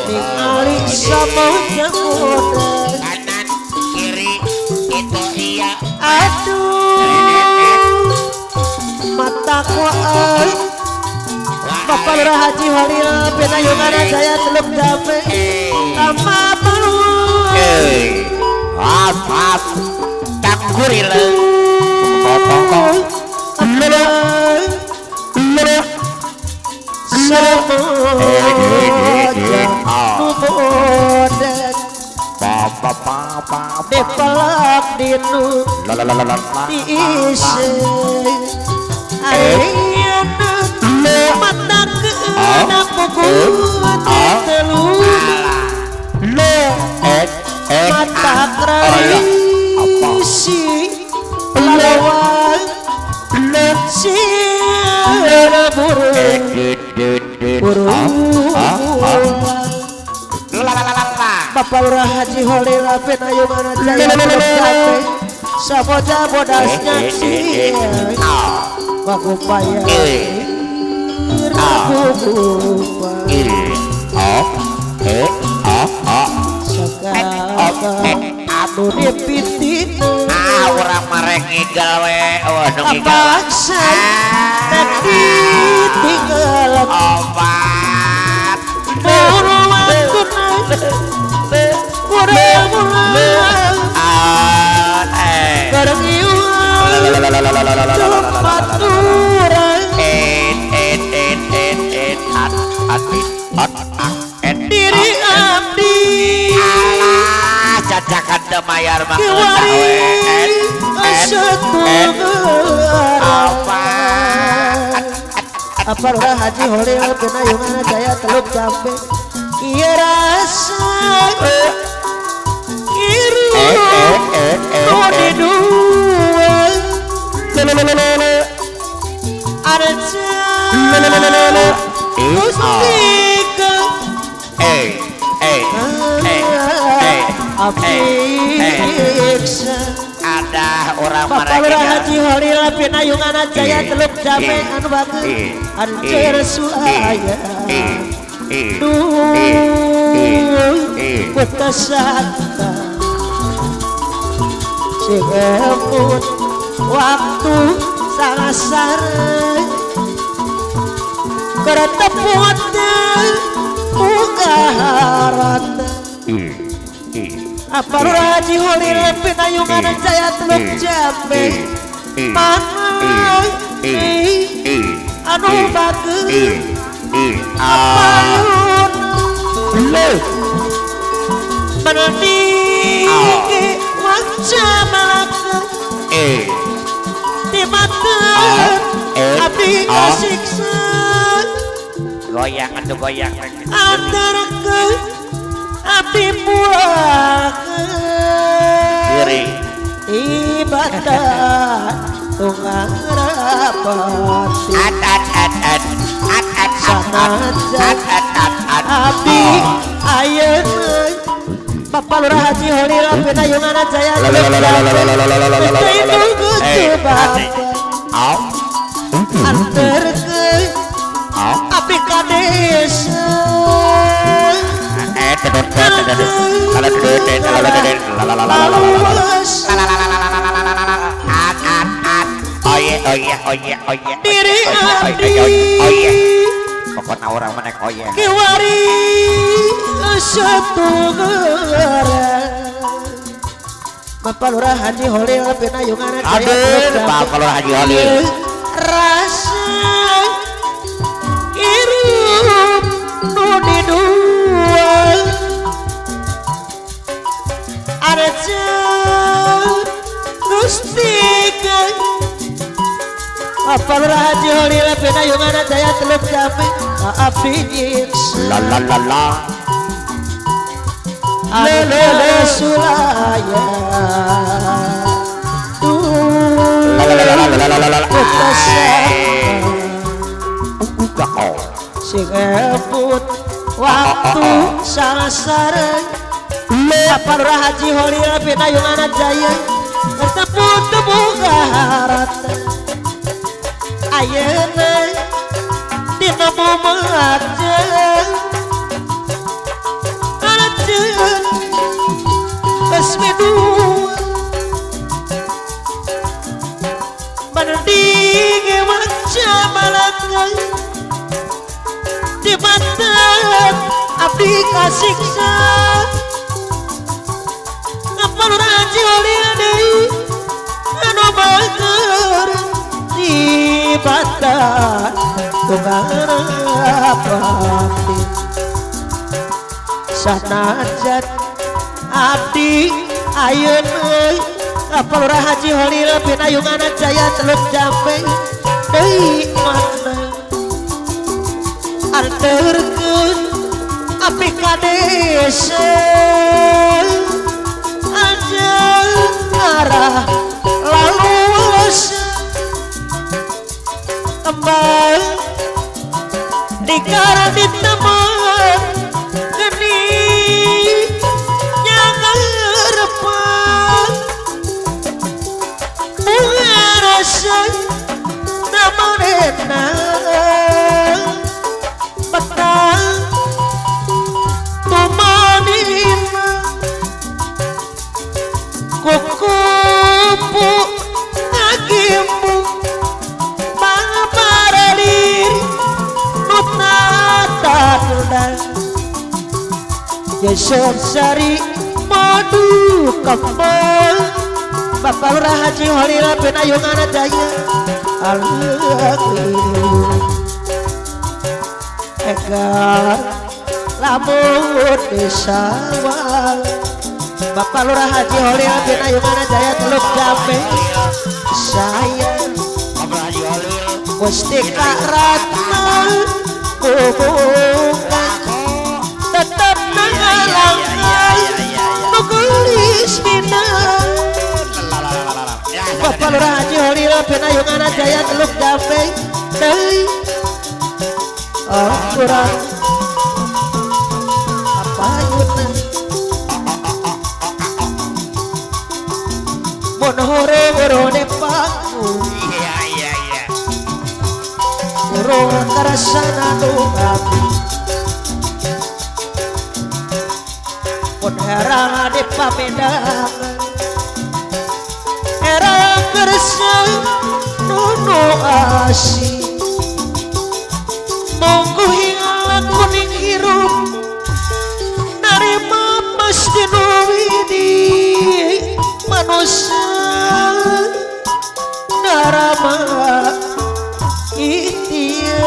ningali samudra muda. Kanan kiri itu iya. Aduh mataku Bapak Lurah Haji Holil Pinayungan Jaya Teluk Damai sama peluang Maaf takkuril dipelak dinu diisi ayeuna mata keuna pukul telu mata kralisi lawan si Bapak Lurah Haji Holil Pinayungan Jaya Teluk Damai saboda bodasnya sih makupaya sekarang anu dipitin orang marek ngigal we paksa nanti tinggal obat muruan kurang mulang bareng iwan baturan diri abdi cacakan demayar kiwari setunggal apa Lurah Haji Holil Pinayungan Jaya Teluk Damai iya rasa iru di dua ada mustika abiksa ada orang Bapak Lurah Haji Holil Pinayungan Jaya Teluk Damai anu bageus hancur sulaya putasanta singepun waktu sangasar kereteput muka harata apa Lurah Haji Holil Pinayungan Jaya Teluk Damai mana anu bageus apalun menaniki wajah malaka di mata abdi kasiksa goyang atau goyang antara ke abdi pulang kiri ibadah tunggang rapati abdi ayeuna Bapak Lurah Haji Holil Pinayungan Jaya Teluk Damai itu gusti antar ke abdi kadesa diri abdi pokoknya orang menek oye kiwari setunggal Bapak Lurah Haji Holil Pinayungan Jaya Teluk Damai Bapak Lurah Haji Holil rasa irup nu di dua ada gustika Bapak Lurah Haji Holil Pinayungan Jaya Teluk Damai abdi nyiksa lele sulaya singeput waktu sangsara Bapak Lurah Haji Holil Pinayungan Jaya bertepuk muka harata ayeuna dina momen aja siksa ngapalur haji walia deui anu bager di badan pangarapan sanajan abdi ayeun euy kapal haji holil pinayungan jaya teluk jambe deui makna anterkeun api ka desa aja arah laluas kembang dikara ditemen geni nyangarepan bunga rasa namonena betang tumanina kukupu agimu mabaralir nutnatadal Gesor sari madu kembal Bapak Lurah Haji Holil pinayungan jaya alhamdulillah egar lamun disawal Bapak Lurah Haji Holil pinayungan jaya teluk jambe saya Gusti Kak Ratna hubungan tetap nangalangan nugulis dina Bapak Lurah Haji Holil pinayungan jaya teluk jambe deui kurang apa yuna mun hore-hore paku urung karasana dukaku mun herang di pamedangan herang kersa nunu asih monggo hingal kuning hirup narima mesti nuwidi manusia narama itia